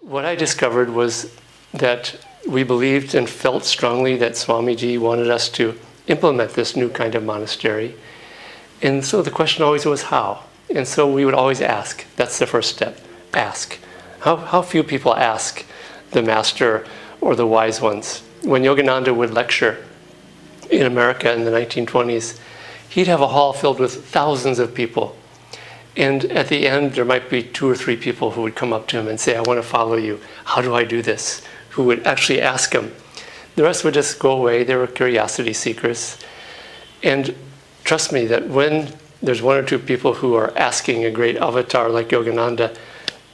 What I discovered was that we believed and felt strongly that Swamiji wanted us to implement this new kind of monastery. And so the question always was how? And so we would always ask. That's the first step. Ask. How few people ask the master or the wise ones. When Yogananda would lecture in America in the 1920s, he'd have a hall filled with thousands of people. And at the end, there might be 2 or 3 people who would come up to him and say, I want to follow you. How do I do this? Who would actually ask him. The rest would just go away. They were curiosity seekers. And trust me that when there's 1 or 2 people who are asking a great avatar like Yogananda,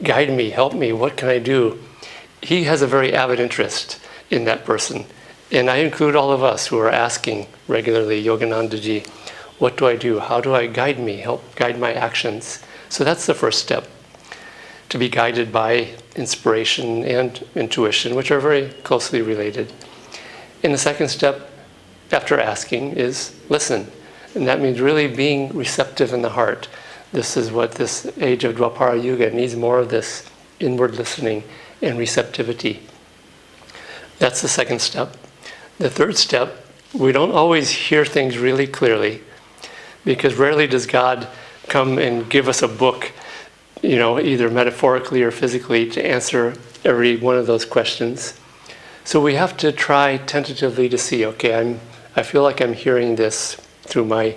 guide me, help me, what can I do? He has a very avid interest in that person. And I include all of us who are asking regularly, Yoganandaji, what do I do? How do I guide me, help guide my actions? So that's the first step, to be guided by inspiration and intuition, which are very closely related. And the second step, after asking, is listen. And that means really being receptive in the heart. This is what this age of Dwapara Yuga needs, more of this inward listening and receptivity. That's the second step. The third step, we don't always hear things really clearly, because rarely does God come and give us a book, either metaphorically or physically, to answer every one of those questions. So we have to try tentatively to see, okay, I feel like I'm hearing this through my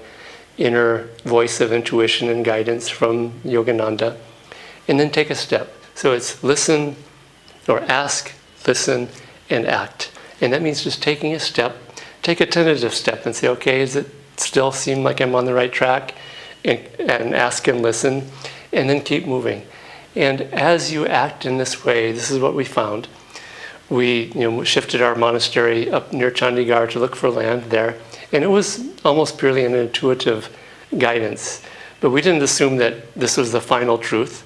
inner voice of intuition and guidance from Yogananda, and then take a step. So it's listen, or ask, listen, and act. And that means just taking a step, take a tentative step and say, okay, does it still seem like I'm on the right track? And ask and listen, and then keep moving. And as you act in this way, this is what we found. We shifted our monastery up near Chandigarh to look for land there, and it was almost purely an intuitive guidance. But we didn't assume that this was the final truth.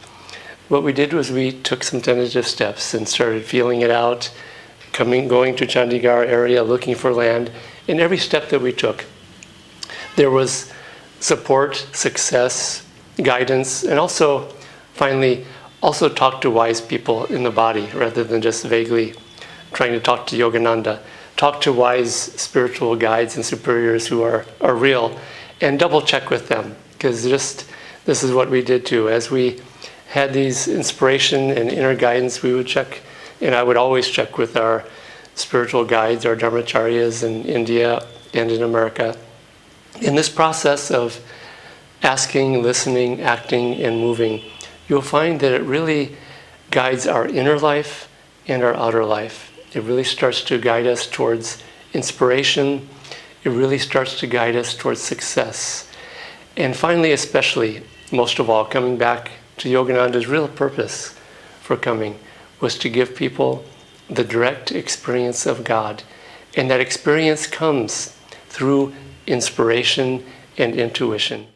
What we did was we took some tentative steps and started feeling it out, going to Chandigarh area, looking for land. In every step that we took, there was support, success, guidance, and also, finally, also talk to wise people in the body rather than just vaguely trying to talk to Yogananda. Talk to wise spiritual guides and superiors who are real, and double check with them, because this is what we did too. As we had these inspiration and inner guidance, we would check, and I would always check with our spiritual guides, our dharmacharyas in India and in America. In this process of asking, listening, acting, and moving, you'll find that it really guides our inner life and our outer life. It really starts to guide us towards inspiration. It really starts to guide us towards success. And finally, especially, most of all, coming back to Yogananda's real purpose for coming was to give people the direct experience of God. And that experience comes through inspiration and intuition.